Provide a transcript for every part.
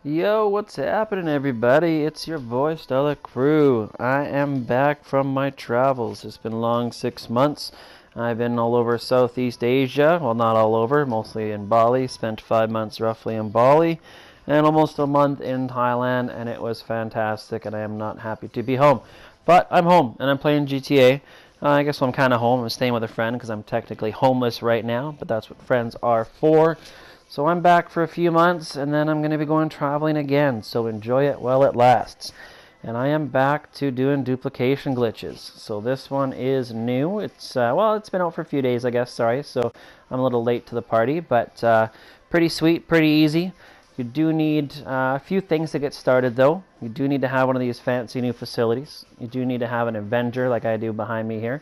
Yo, what's happening, everybody? It's your boy, Stella Crew. I am back from my travels. It's been a long 6 months. I've been all over Southeast Asia. Well, not all over, mostly in Bali. Spent 5 months roughly in Bali and almost a month in Thailand, and it was fantastic, and I am not happy to be home. But I'm home, and I'm playing GTA. I guess I'm kind of home. I'm staying with a friend because I'm technically homeless right now, but that's what friends are for. So I'm back for a few months, and then I'm going to be going traveling again, so enjoy it while it lasts. And I am back to doing duplication glitches. So this one is new. It's been out for a few days, I guess, sorry, so I'm a little late to the party, but pretty sweet, pretty easy. You do need a few things to get started, though. You do need to have one of these fancy new facilities. You do need to have an Avenger, like I do behind me here.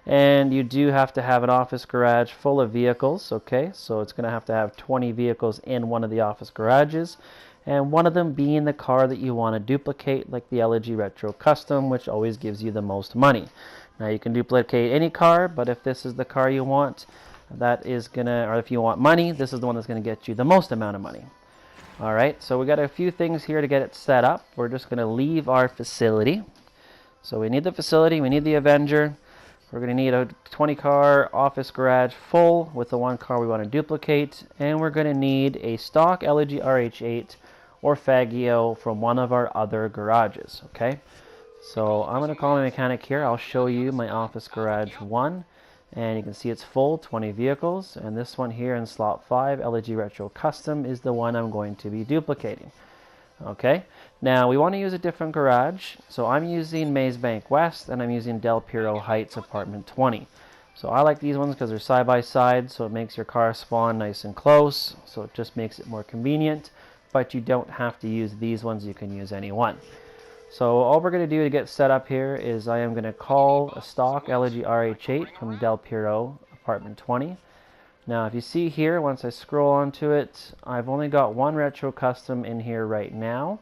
And you do have to have an office garage full of vehicles, okay? So it's going to have 20 vehicles in one of the office garages, and one of them being the car that you want to duplicate, like the LG Retro Custom, which always gives you the most money. Now you can duplicate any car, but if this is the car you want, or if you want money, this is the one that's going to get you the most amount of money. All right, so we got a few things here to get it set up. We're just going to leave our facility. So we need the facility, we need the Avenger. We're going to need a 20 car office garage full with the one car we want to duplicate, and we're going to need a stock LG RH8 or FACILE from one of our other garages, okay? So I'm going to call my mechanic here. I'll show you my office garage 1, and you can see it's full, 20 vehicles, and this one here in slot 5, LG Retro Custom, is the one I'm going to be duplicating. Okay, now we want to use a different garage, so I'm using Maze Bank West and I'm using Del Piero Heights Apartment 20. So I like these ones because they're side by side, so it makes your car spawn nice and close, so it just makes it more convenient, but you don't have to use these ones, you can use any one. So all we're going to do to get set up here is I am going to call a stock LG RH8 from Del Piero Apartment 20. Now if you see here, once I scroll onto it, I've only got one Retro Custom in here right now.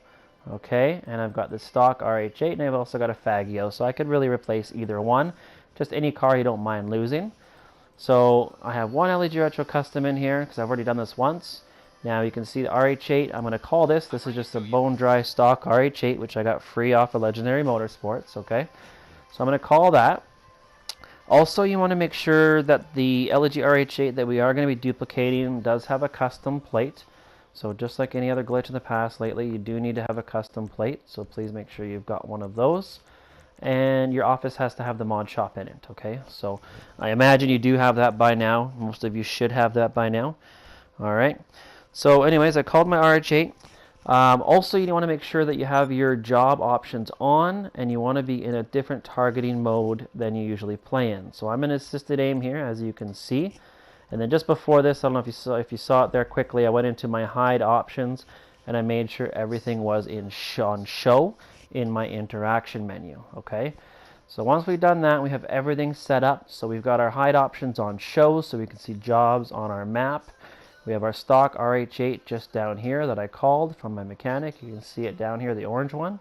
Okay, and I've got the stock RH8 and I've also got a FACILE, so I could really replace either one. Just any car you don't mind losing. So I have one LG Retro Custom in here because I've already done this once. Now you can see the RH8, I'm going to call this is just a bone dry stock RH8, which I got free off of Legendary Motorsports, okay? So I'm going to call that. Also, you want to make sure that the LG RH8 that we are going to be duplicating does have a custom plate. So just like any other glitch in the past lately, you do need to have a custom plate. So please make sure you've got one of those. And your office has to have the mod shop in it, okay? So I imagine you do have that by now. Most of you should have that by now. All right. So anyways, I called my RH8. Also, you want to make sure that you have your job options on, and you want to be in a different targeting mode than you usually play in. So I'm in assisted aim here, as you can see. And then just before this, I don't know if you saw it there quickly, I went into my hide options, and I made sure everything was on show in my interaction menu. Okay. So once we've done that, we have everything set up. So we've got our hide options on show, so we can see jobs on our map. We have our stock RH8 just down here that I called from my mechanic. You can see it down here, the orange one.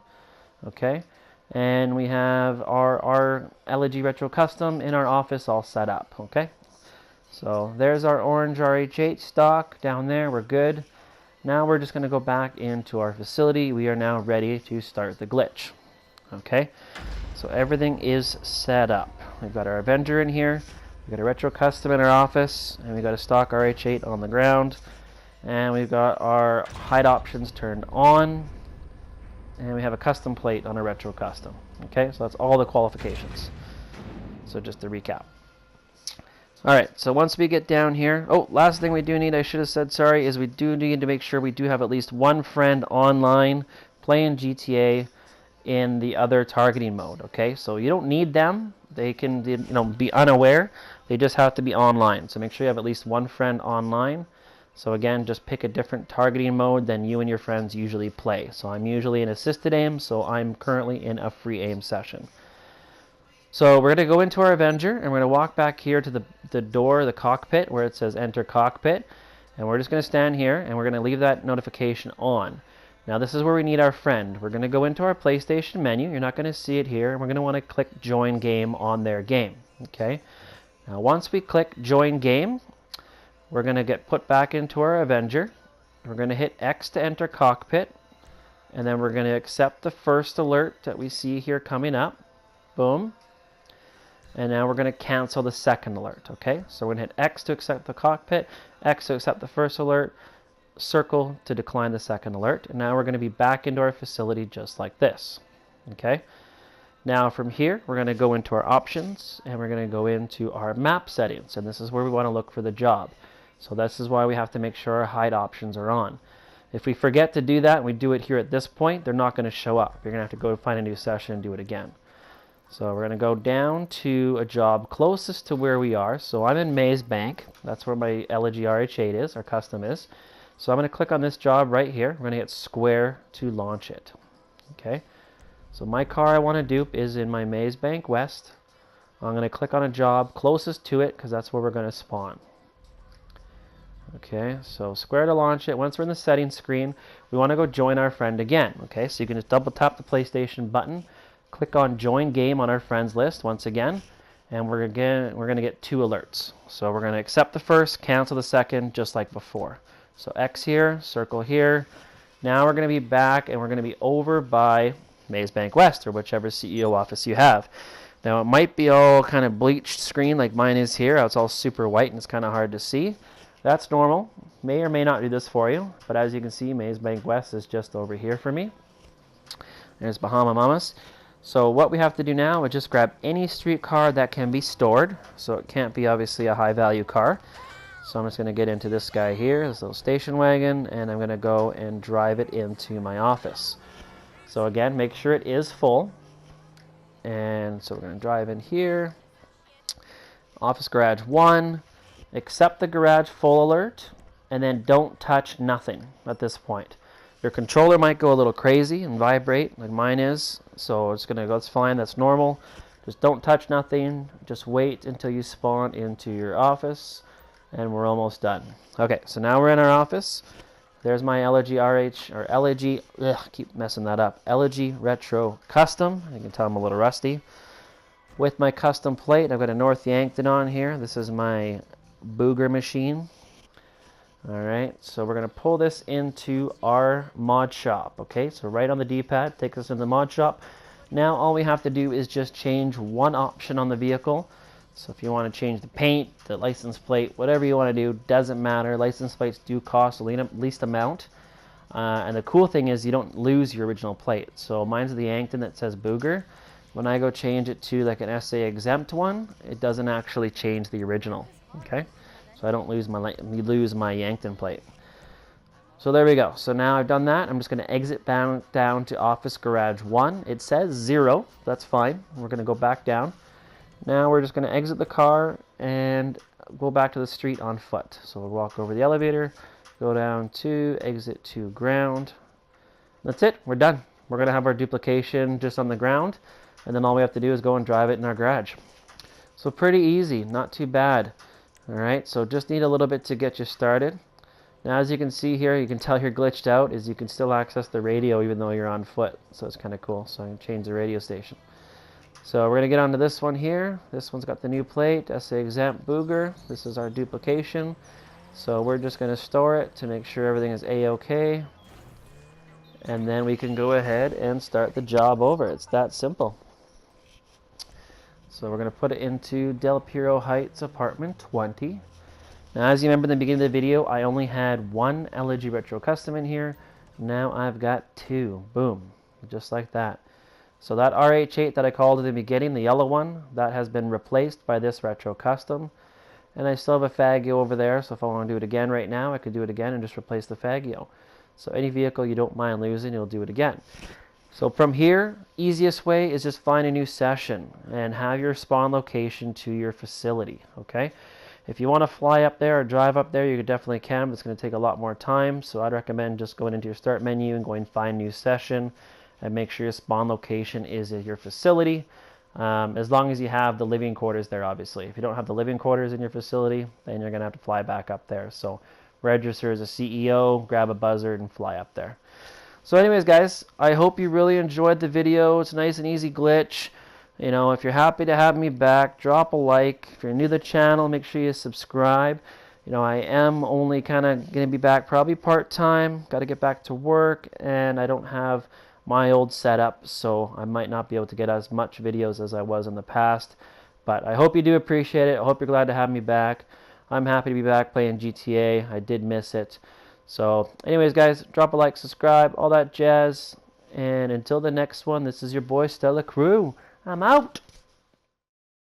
Okay. And we have our LG Retro Custom in our office all set up. Okay. So there's our orange RH8 stock down there. We're good. Now we're just going to go back into our facility. We are now ready to start the glitch. Okay. So everything is set up. We've got our Avenger in here. We've got a Retro Custom in our office, and we've got a stock RH8 on the ground, and we've got our hide options turned on, and we have a custom plate on a Retro Custom. Okay, so that's all the qualifications. So just to recap. Alright, so once we get down here, last thing we do need, I should have said sorry, is we do need to make sure we do have at least one friend online playing GTA in the other targeting mode, okay? So you don't need them. They can, be unaware. They just have to be online. So make sure you have at least one friend online. So again, just pick a different targeting mode than you and your friends usually play. So I'm usually in assisted aim, so I'm currently in a free aim session. So we're going to go into our Avenger, and we're going to walk back here to the door, the cockpit, where it says enter cockpit. And we're just going to stand here, and we're going to leave that notification on. Now this is where we need our friend. We're going to go into our PlayStation menu. You're not going to see it here. And we're going to want to click Join Game on their game. Okay. Now once we click Join Game, we're going to get put back into our Avenger. We're going to hit X to enter cockpit, and then we're going to accept the first alert that we see here coming up. Boom. And now we're going to cancel the second alert, okay? So we're going to hit X to accept the cockpit, X to accept the first alert, circle to decline the second alert, and now we're going to be back into our facility just like this, okay? Now from here, we're going to go into our options, and we're going to go into our map settings, and this is where we want to look for the job. So this is why we have to make sure our hide options are on. If we forget to do that and we do it here at this point, they're not going to show up. You're going to have to go find a new session and do it again. So we're going to go down to a job closest to where we are. So I'm in Maze Bank. That's where my LG RH8 is, our custom is. So I'm going to click on this job right here. We're going to hit square to launch it. Okay. So my car I want to dupe is in my Maze Bank West. I'm going to click on a job closest to it because that's where we're going to spawn. Okay, so square to launch it. Once we're in the settings screen, we want to go join our friend again. Okay, so you can just double tap the PlayStation button, click on join game on our friends list once again, and we're going to get 2 alerts. So we're going to accept the first, cancel the second, just like before. So X here, circle here. Now we're going to be back, and we're going to be over by Maze Bank West, or whichever CEO office you have. Now it might be all kind of bleached screen like mine is here. It's all super white and it's kind of hard to see. That's normal. May or may not do this for you, but as you can see, Maze Bank West is just over here for me. There's Bahama Mamas. So what we have to do now is just grab any street car that can be stored. So it can't be obviously a high value car. So I'm just going to get into this guy here, this little station wagon, and I'm going to go and drive it into my office. So again, make sure it is full. And so we're going to drive in here. Office garage 1. Accept the garage full alert, and then don't touch nothing at this point. Your controller might go a little crazy and vibrate like mine is, so it's going to go, that's fine, that's normal. Just don't touch nothing. Just wait until you spawn into your office, and we're almost done. Okay, so now we're in our office. There's my LG RH, or LG, keep messing that up, LG Retro Custom. You can tell I'm a little rusty. With my custom plate, I've got a North Yankton on here. This is my Booger machine. Alright, so we're going to pull this into our mod shop. Okay, so right on the D-pad, takes us in the mod shop. Now all we have to do is just change one option on the vehicle. So if you want to change the paint, the license plate, whatever you want to do, doesn't matter. License plates do cost the least amount. And the cool thing is you don't lose your original plate. So mine's the Yankton that says Booger. When I go change it to like an SA exempt one, it doesn't actually change the original. Okay, so I don't lose my Yankton plate. So there we go. So now I've done that. I'm just going to exit down to Office Garage 1. It says 0. That's fine. We're going to go back down. Now we're just going to exit the car and go back to the street on foot. So we'll walk over the elevator, go down to exit to ground. That's it. We're done. We're going to have our duplication just on the ground, and then all we have to do is go and drive it in our garage. So pretty easy, not too bad. Alright, so just need a little bit to get you started. Now as you can see here, you can tell you're glitched out, is you can still access the radio even though you're on foot. So it's kind of cool. So I can change the radio station. So we're going to get onto this one here. This one's got the new plate, SA exempt Booger. This is our duplication. So we're just going to store it to make sure everything is A-OK. And then we can go ahead and start the job over. It's that simple. So we're going to put it into Del Piero Heights Apartment 20. Now as you remember in the beginning of the video, I only had one LG Retro Custom in here. Now I've got 2. Boom. Just like that. So that RH8 that I called in the beginning, the yellow one, that has been replaced by this Retro Custom. And I still have a Fagio over there, so if I want to do it again right now, I could do it again and just replace the Fagio. So any vehicle you don't mind losing, you'll do it again. So from here, easiest way is just find a new session and have your spawn location to your facility, okay? If you want to fly up there or drive up there, you definitely can, but it's going to take a lot more time. So I'd recommend just going into your start menu and going find new session and make sure your spawn location is at your facility. As long as you have the living quarters there, obviously. If you don't have the living quarters in your facility, then you're going to have to fly back up there. So register as a CEO, grab a buzzard, and fly up there. So anyways, guys, I hope you really enjoyed the video. It's a nice and easy glitch. You know, if you're happy to have me back, drop a like. If you're new to the channel, make sure you subscribe. You know, I am only kind of going to be back probably part-time. Got to get back to work, and I don't have my old setup, so I might not be able to get as much videos as I was in the past. But I hope you do appreciate it. I hope you're glad to have me back. I'm happy to be back playing GTA. I did miss it. So anyways, guys, drop a like, subscribe, all that jazz. And until the next one, this is your boy Stella Crew. I'm out.